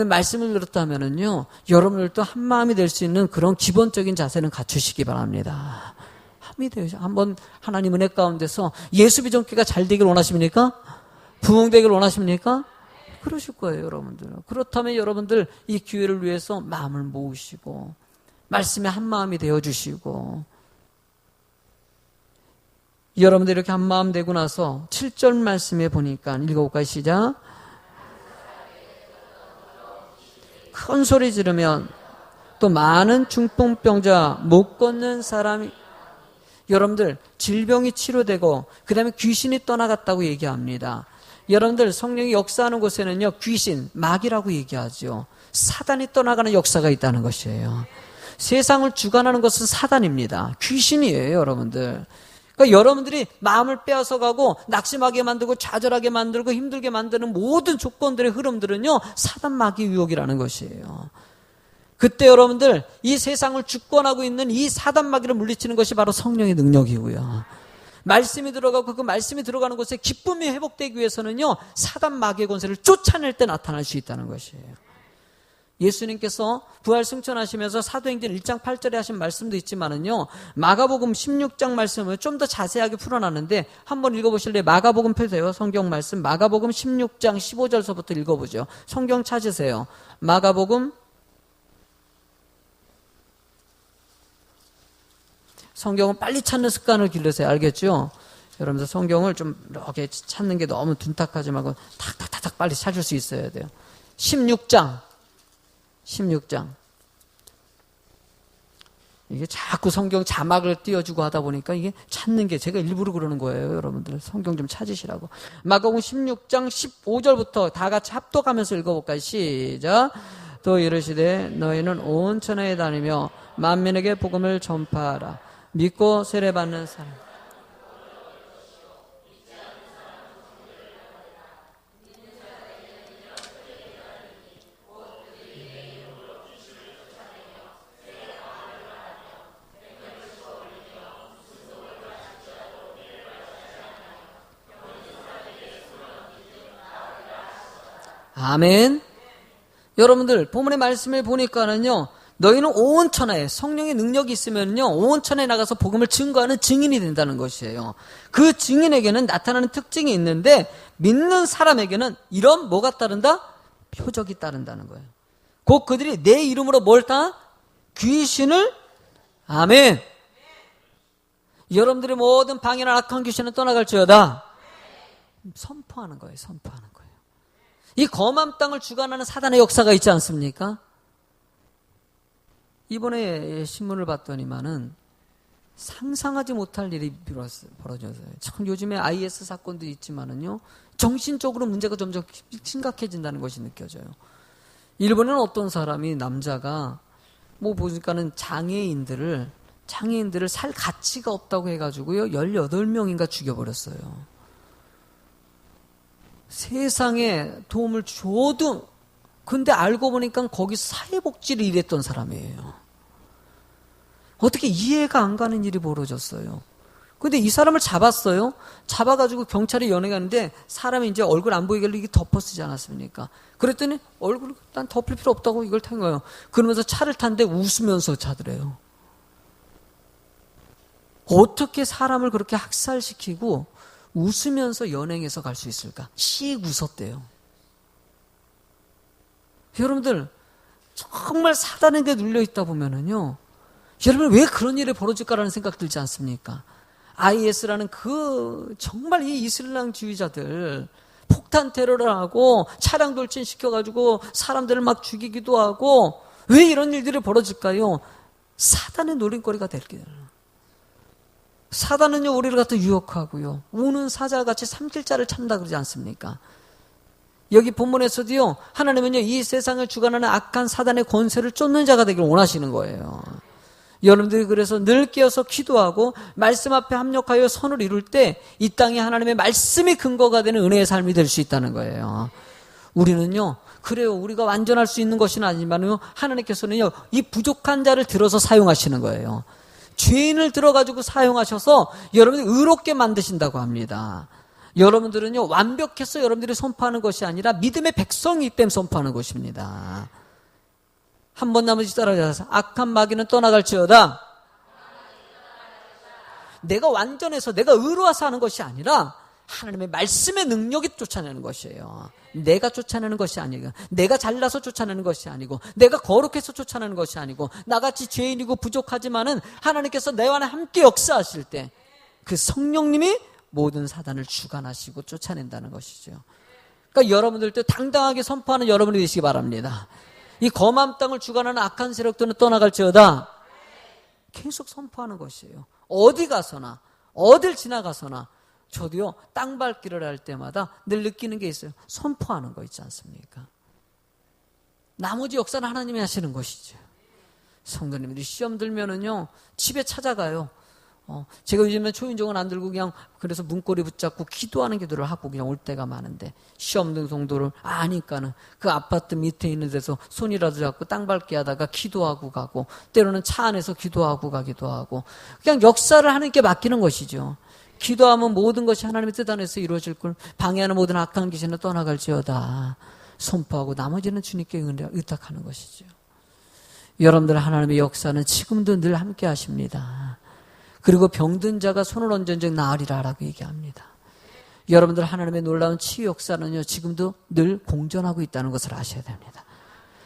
말씀을 들었다면은요, 여러분들도 한 마음이 될 수 있는 그런 기본적인 자세는 갖추시기 바랍니다. 한번 하나님 은혜 가운데서 예수 비전교회가 잘 되길 원하십니까? 부흥되길 원하십니까? 그러실 거예요, 여러분들. 그렇다면 여러분들 이 기회를 위해서 마음을 모으시고, 말씀에 한 마음이 되어주시고, 여러분들 이렇게 한 마음 되고 나서 7절 말씀에 보니까 읽어볼까요? 시작. 큰 소리 지르면 또 많은 중풍병자 못 걷는 사람이, 여러분들 질병이 치료되고 그 다음에 귀신이 떠나갔다고 얘기합니다. 여러분들 성령이 역사하는 곳에는요 귀신, 마귀라고 얘기하죠. 사단이 떠나가는 역사가 있다는 것이에요. 세상을 주관하는 것은 사단입니다. 귀신이에요, 여러분들. 그러니까 여러분들이 마음을 빼앗아가고 낙심하게 만들고 좌절하게 만들고 힘들게 만드는 모든 조건들의 흐름들은요 사단 마귀 유혹이라는 것이에요. 그때 여러분들 이 세상을 주권하고 있는 이 사단 마귀를 물리치는 것이 바로 성령의 능력이고요. 말씀이 들어가고 그 말씀이 들어가는 곳에 기쁨이 회복되기 위해서는요 사단 마귀의 권세를 쫓아낼 때 나타날 수 있다는 것이에요. 예수님께서 부활 승천하시면서 사도행전 1장 8절에 하신 말씀도 있지만은요 마가복음 16장 말씀을 좀 더 자세하게 풀어놨는데 한번 읽어보실래요? 마가복음 펴세요. 성경 말씀 마가복음 16장 15절서부터 읽어보죠. 성경 찾으세요. 마가복음 성경은 빨리 찾는 습관을 기르세요. 알겠죠? 여러분들 성경을 좀 이렇게 찾는 게 너무 둔탁하지 말고 탁탁탁탁 빨리 찾을 수 있어야 돼요. 16장 이게 자꾸 성경 자막을 띄워주고 하다 보니까 이게 찾는 게 제가 일부러 그러는 거예요. 여러분들 성경 좀 찾으시라고. 마가복음 16장 15절부터 다 같이 합독하면서 읽어볼까요? 시작. 또 이르시되 너희는 온 천하에 다니며 만민에게 복음을 전파하라. 믿고 세례받는 사람 아멘. 여러분들 본문의 말씀을 보니까는요 너희는 온 천하에 성령의 능력이 있으면요 온 천하에 나가서 복음을 증거하는 증인이 된다는 것이에요. 그 증인에게는 나타나는 특징이 있는데 믿는 사람에게는 이런 뭐가 따른다? 표적이 따른다는 거예요. 곧 그들이 내 이름으로 뭘 타? 귀신을 아멘. 여러분들의 모든 방해나 악한 귀신은 떠나갈지어다. 선포하는 거예요. 선포하는 거예요. 이 험한 땅을 주관하는 사단의 역사가 있지 않습니까? 이번에 신문을 봤더니만은 상상하지 못할 일이 벌어져서요. 참 요즘에 IS 사건도 있지만은요, 정신적으로 문제가 점점 심각해진다는 것이 느껴져요. 일본에는 어떤 사람이 남자가 뭐 보니까는 장애인들을 살 가치가 없다고 해가지고요, 18명인가 죽여버렸어요. 세상에 도움을 줘도 근데 알고 보니까 거기서 사회복지를 일했던 사람이에요. 어떻게 이해가 안 가는 일이 벌어졌어요. 근데 이 사람을 잡았어요. 잡아가지고 경찰이 연행하는데 사람이 이제 얼굴 안 보이게 이게 덮어 쓰지 않았습니까? 그랬더니 얼굴 난 덮을 필요 없다고 이걸 탄 거예요. 그러면서 차를 탄데 웃으면서 차더래요. 어떻게 사람을 그렇게 학살시키고 웃으면서 연행해서 갈 수 있을까? 씩 웃었대요. 여러분들 정말 사단에게 눌려있다 보면은요, 여러분 왜 그런 일이 벌어질까라는 생각 들지 않습니까? IS라는 그 정말 이 이슬람주의자들 폭탄 테러를 하고 차량 돌진시켜가지고 사람들을 막 죽이기도 하고 왜 이런 일들이 벌어질까요? 사단의 노림거리가 될 거예요. 사단은요 우리를 갖다 유혹하고요, 우는 사자같이 삼킬 자를 찾는다 그러지 않습니까? 여기 본문에서도요, 하나님은요 이 세상을 주관하는 악한 사단의 권세를 쫓는 자가 되기를 원하시는 거예요. 여러분들이 그래서 늘 깨어서 기도하고 말씀 앞에 합력하여 선을 이룰 때 이 땅에 하나님의 말씀이 근거가 되는 은혜의 삶이 될 수 있다는 거예요. 우리는요, 그래요, 우리가 완전할 수 있는 것은 아니지만요, 하나님께서는요 이 부족한 자를 들어서 사용하시는 거예요. 죄인을 들어가지고 사용하셔서 여러분을 의롭게 만드신다고 합니다. 여러분들은요 완벽해서 여러분들이 선포하는 것이 아니라 믿음의 백성이기 때문에 선포하는 것입니다. 한 번 나머지 따라가서 악한 마귀는 떠나갈지어다. 내가 완전해서 내가 의로워서 하는 것이 아니라 하나님의 말씀의 능력이 쫓아내는 것이에요. 내가 쫓아내는 것이 아니고, 내가 잘나서 쫓아내는 것이 아니고, 내가 거룩해서 쫓아내는 것이 아니고, 나같이 죄인이고 부족하지만은 하나님께서 내 안에 함께 역사하실 때 그 성령님이 모든 사단을 주관하시고 쫓아낸다는 것이죠. 그러니까 여러분들도 당당하게 선포하는 여러분이 되시기 바랍니다. 이 검은 땅을 주관하는 악한 세력들은 떠나갈지어다. 계속 선포하는 것이에요. 어디 가서나 어딜 지나가서나 저도요 땅밟기를 할 때마다 늘 느끼는 게 있어요. 선포하는 거 있지 않습니까? 나머지 역사는 하나님이 하시는 것이죠. 성도님들이 시험 들면은요 집에 찾아가요. 제가 요즘에 초인종은 안 들고 그냥 그래서 문고리 붙잡고 기도하는 기도를 하고 그냥 올 때가 많은데 시험 등 성도를 아니까는 그 아파트 밑에 있는 데서 손이라도 잡고 땅밟기 하다가 기도하고 가고 때로는 차 안에서 기도하고 가기도 하고 그냥 역사를 하나님께 맡기는 것이죠. 기도하면 모든 것이 하나님의 뜻 안에서 이루어질 걸 방해하는 모든 악한 귀신은 떠나갈지어다 선포하고 나머지는 주님께 의탁하는 것이죠. 여러분들 하나님의 역사는 지금도 늘 함께 하십니다. 그리고 병든 자가 손을 얹은 즉 나으리라 라고 얘기합니다. 여러분들 하나님의 놀라운 치유 역사는요 지금도 늘 공존하고 있다는 것을 아셔야 됩니다.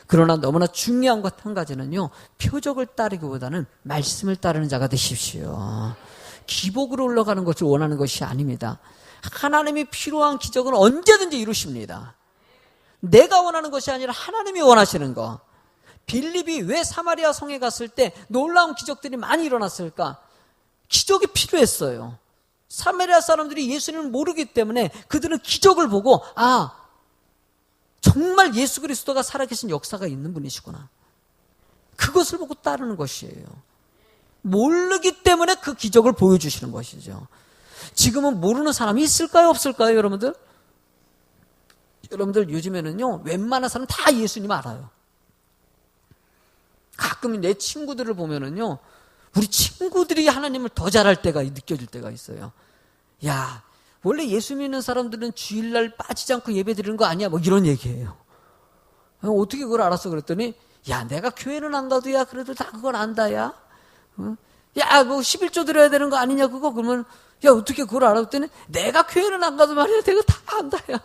그러나 너무나 중요한 것 한 가지는요 표적을 따르기보다는 말씀을 따르는 자가 되십시오. 기복으로 올라가는 것을 원하는 것이 아닙니다. 하나님이 필요한 기적은 언제든지 이루십니다. 내가 원하는 것이 아니라 하나님이 원하시는 거. 빌립이 왜 사마리아 성에 갔을 때 놀라운 기적들이 많이 일어났을까? 기적이 필요했어요. 사마리아 사람들이 예수님을 모르기 때문에 그들은 기적을 보고 정말 예수 그리스도가 살아계신 역사가 있는 분이시구나. 그것을 보고 따르는 것이에요. 모르기 때문에 그 기적을 보여주시는 것이죠. 지금은 모르는 사람이 있을까요? 없을까요? 여러분들? 여러분들 요즘에는요 웬만한 사람 다 예수님 알아요. 가끔 내 친구들을 보면은요 우리 친구들이 하나님을 더 잘할 때가 느껴질 때가 있어요. 야, 원래 예수 믿는 사람들은 주일날 빠지지 않고 예배 드리는 거 아니야? 뭐 이런 얘기예요. 어떻게 그걸 알았어? 그랬더니 야, 내가 교회는 안 가도 야 그래도 다 그걸 안다 야. 야, 뭐 11조 드려야 되는 거 아니냐 그거? 그러면 야, 어떻게 그걸 알아? 그랬더니 내가 교회는 안 가도 말이야 내가 다 안다 야.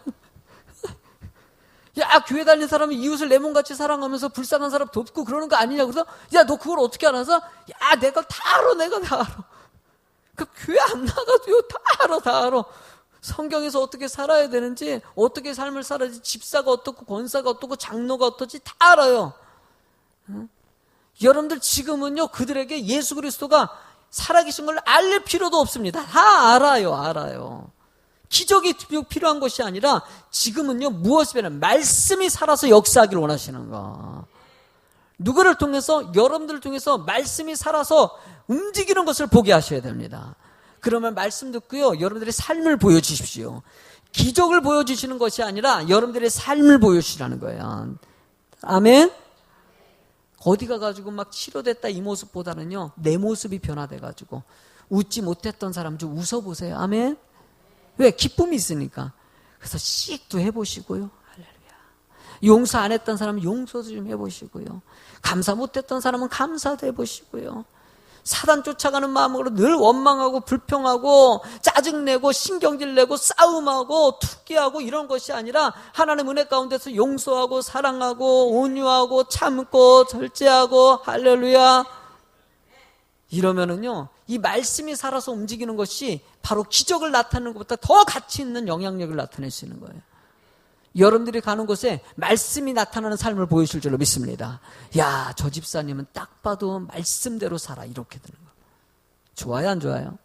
야, 교회 다니는 사람이 이웃을 내 몸같이 사랑하면서 불쌍한 사람 돕고 그러는 거 아니냐. 그래서 야, 너 그걸 어떻게 알아서? 야, 내가 다 알아. 내가 다 알아. 그 교회 안 나가도요 다 알아. 성경에서 어떻게 살아야 되는지, 어떻게 삶을 살아야지, 집사가 어떻고 권사가 어떻고 장로가 어떻지 다 알아요. 여러분들 지금은요 그들에게 예수 그리스도가 살아계신 걸 알릴 필요도 없습니다. 다 알아요. 기적이 필요한 것이 아니라 지금은요 무엇이 필요한 말씀이 살아서 역사하기를 원하시는 거. 누구를 통해서? 여러분들을 통해서 말씀이 살아서 움직이는 것을 보게 하셔야 됩니다. 그러면 말씀 듣고요 여러분들의 삶을 보여주십시오. 기적을 보여주시는 것이 아니라 여러분들의 삶을 보여주시라는 거예요. 아멘. 어디 가가지고 막 치료됐다 이 모습보다는요 내 모습이 변화돼가지고 웃지 못했던 사람 좀 웃어보세요. 아멘. 왜? 기쁨이 있으니까. 그래서 씩도 해보시고요. 할렐루야. 용서 안 했던 사람은 용서도 좀 해보시고요. 감사 못했던 사람은 감사도 해보시고요. 사단 쫓아가는 마음으로 늘 원망하고 불평하고 짜증내고 신경질내고 싸움하고 투기하고 이런 것이 아니라 하나님 은혜 가운데서 용서하고 사랑하고 온유하고 참고 절제하고 할렐루야. 이러면은요 이 말씀이 살아서 움직이는 것이 바로 기적을 나타내는 것보다 더 가치 있는 영향력을 나타낼 수 있는 거예요. 여러분들이 가는 곳에 말씀이 나타나는 삶을 보여줄 줄로 믿습니다. 야, 저 집사님은 딱 봐도 말씀대로 살아 이렇게 되는 거예요. 좋아요 안 좋아요?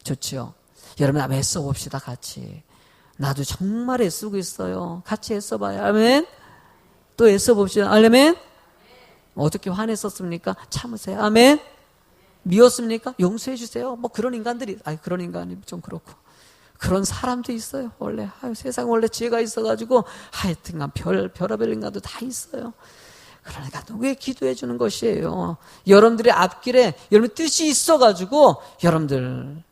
좋지요. 여러분 한번 애써봅시다 같이. 나도 정말 애쓰고 있어요. 같이 애써봐요. 아멘. 또 애써봅시다. 아멘. 어떻게 화냈었습니까? 참으세요. 아멘. 미웠습니까? 용서해 주세요. 뭐 그런 인간들이, 그런 인간이 좀 그렇고. 그런 사람도 있어요. 원래, 세상 원래 지혜가 있어가지고, 하여튼간 별의별 인간도 다 있어요. 그러니까 왜 기도해 주는 것이에요. 여러분들의 앞길에 여러분 뜻이 있어가지고, 여러분들,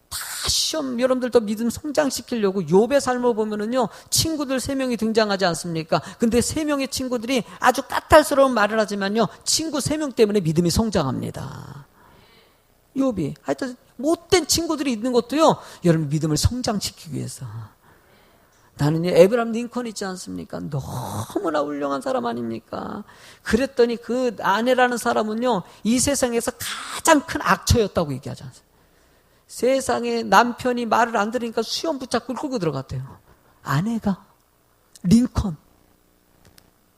다 시험, 여러분들도 믿음 성장시키려고 욥의 삶을 보면은요, 친구들 3명이 등장하지 않습니까? 근데 3명의 친구들이 아주 까탈스러운 말을 하지만요, 친구 3명 때문에 믿음이 성장합니다. 욥이 하여튼 못된 친구들이 있는 것도요 여러분 믿음을 성장시키기 위해서. 나는 에브라함 링컨 있지 않습니까? 너무나 훌륭한 사람 아닙니까? 그랬더니 그 아내라는 사람은요 이 세상에서 가장 큰 악처였다고 얘기하지 않습니까? 세상에 남편이 말을 안 들으니까 수염 붙잡고 끌고 들어갔대요. 아내가 링컨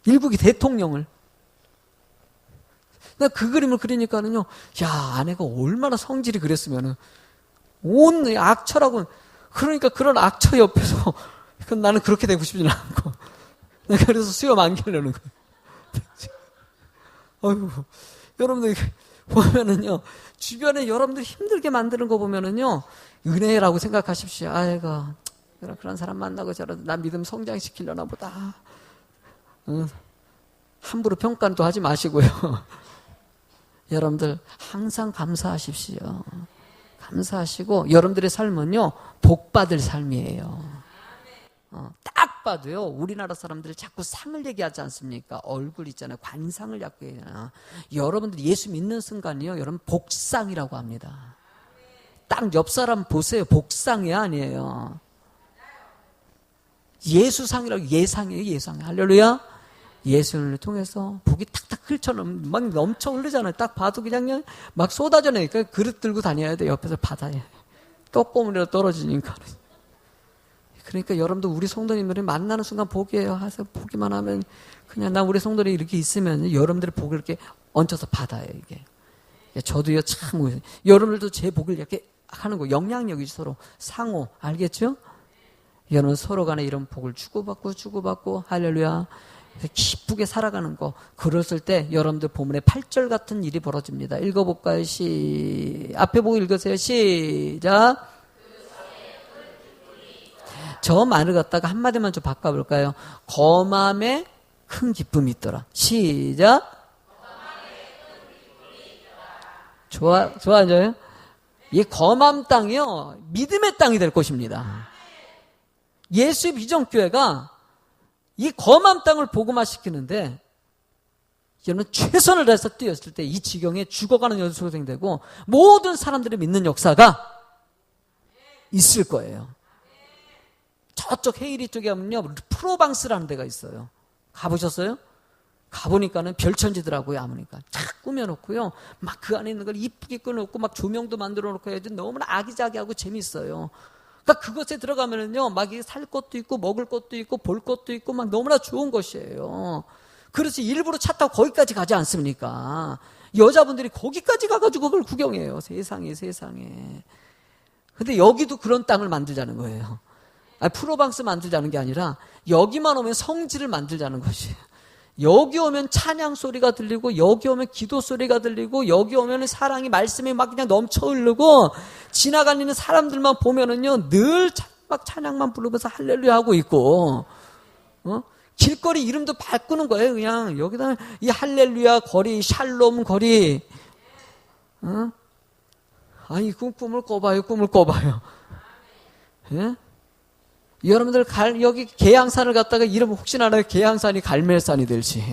일국의 대통령을 내가 그 그림을 그리니까는요, 야, 아내가 얼마나 성질이 그랬으면은, 온 악처라고, 그러니까 그런 악처 옆에서, 나는 그렇게 되고 싶지는 않고, 그래서 수염 안 기르는 거예요. 어휴, 여러분들, 보면은요, 주변에 여러분들 힘들게 만드는 거 보면은요, 은혜라고 생각하십시오. 아이고, 그런 사람 만나고 나 믿음 성장시키려나 보다. 함부로 평가는 또 하지 마시고요. 여러분들 항상 감사하십시오. 감사하시고 여러분들의 삶은요 복받을 삶이에요. 딱 봐도요 우리나라 사람들이 자꾸 상을 얘기하지 않습니까? 얼굴 있잖아요. 관상을 자꾸 얘기하나. 여러분들이 예수 믿는 순간이요 여러분 복상이라고 합니다. 딱 옆 사람 보세요. 복상이 아니에요. 예수상이라고. 예상이에요. 예상. 할렐루야. 예수를 통해서 복이 탁탁 막 넘쳐 흐르잖아요. 딱 봐도 그냥 막 쏟아져내니까 그릇 들고 다녀야 돼. 옆에서 받아야. 떡고물이라도 떨어지니까. 그러니까 여러분들 우리 성도님들이 만나는 순간 복이에요. 하세요. 보기만 하면 그냥 나 우리 성도들이 이렇게 있으면 여러분들의 복을 이렇게 얹혀서 받아요. 이게. 저도요 참 여러분들도 제 복을 이렇게 하는 거 영향력이 서로 상호 알겠죠? 여러분 서로 간에 이런 복을 주고받고 할렐루야. 기쁘게 살아가는 거. 그랬을 때 여러분들 본문에 8절 같은 일이 벌어집니다. 읽어볼까요? 앞에 보고 읽으세요. 시작. 저 말을 갖다가 한마디만 좀 바꿔볼까요? 거맘에 큰 기쁨이 있더라. 시작. 좋아져요? 이 거맘 땅이요 믿음의 땅이 될 것입니다. 예수의 비전교회가 이 거맘 땅을 복음화시키는데 여러분 최선을 다해서 뛰었을 때 이 지경에 죽어가는 연수생이 되고 모든 사람들이 믿는 역사가 있을 거예요. 저쪽 헤이리 쪽에 가면요 프로방스라는 데가 있어요. 가보셨어요? 가보니까는 별천지더라고요. 아무니까 쫙 꾸며놓고요 막 그 안에 있는 걸 이쁘게 꺼놓고 막 조명도 만들어 놓고 해야지 너무나 아기자기하고 재밌어요. 그러니까 그것에 들어가면은요, 막 살 것도 있고, 먹을 것도 있고, 볼 것도 있고, 막 너무나 좋은 것이에요. 그래서 일부러 차 타고 거기까지 가지 않습니까? 여자분들이 거기까지 가가지고 그걸 구경해요. 세상에. 근데 여기도 그런 땅을 만들자는 거예요. 프로방스 만들자는 게 아니라, 여기만 오면 성지를 만들자는 것이에요. 여기 오면 찬양 소리가 들리고 여기 오면 기도 소리가 들리고 여기 오면 사랑이 말씀이 막 그냥 넘쳐 흐르고 지나가는 사람들만 보면은요 늘 막 찬양만 부르면서 할렐루야 하고 있고 길거리 이름도 바꾸는 거예요. 그냥 여기다 이 할렐루야 거리 샬롬 거리 아니 꿈을 꿔봐요. 예? 여러분들 여기 계양산을 갔다가 이름 혹시나 계양산이 갈멜산이 될지.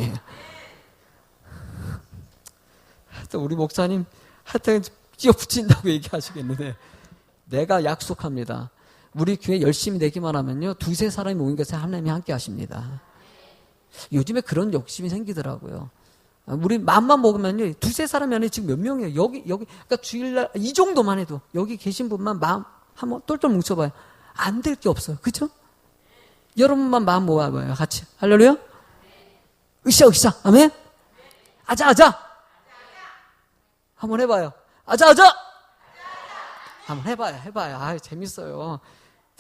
하여튼 우리 목사님 하여튼 끼어붙인다고 얘기하시겠는데 내가 약속합니다. 우리 교회 열심히 내기만 하면요 2-3 사람이 모인 것에 하나님이 함께 하십니다. 요즘에 그런 욕심이 생기더라고요. 우리 맘만 먹으면요 2-3 사람이 아니라 지금 몇 명이에요. 여기 그러니까 주일날 이 정도만 해도 여기 계신 분만 마음 한번 똘똘 뭉쳐봐요. 안 될 게 없어요. 그죠? 여러분만 마음 모아봐요. 같이. 할렐루야? 으쌰. 아멘? 아자. 한번 해봐요. 아자. 한번 해봐요. 재밌어요.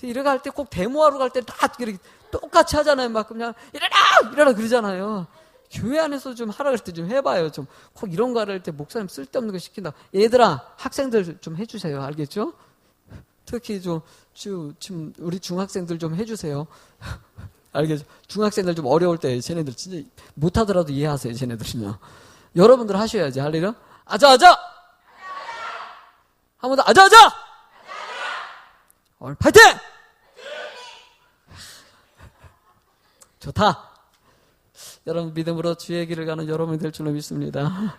이렇게 할 때 꼭 데모하러 갈 때 다 이렇게 똑같이 하잖아요. 막 그냥 일어나 그러잖아요. 교회 안에서 좀 하라 그럴 때 좀 해봐요. 좀 꼭 이런 거 할 때 목사님 쓸데없는 거 시킨다. 얘들아, 학생들 좀 해주세요. 알겠죠? 특히 지금 우리 중학생들 좀 해주세요. 알겠죠? 중학생들 좀 어려울 때 쟤네들 진짜 못하더라도 이해하세요. 쟤네들은요. 여러분들 하셔야지. 할렐루야. 아자. 한 번 더 아자. 오늘 파이팅! 좋다. 여러분 믿음으로 주의 길을 가는 여러분이 될 줄로 믿습니다.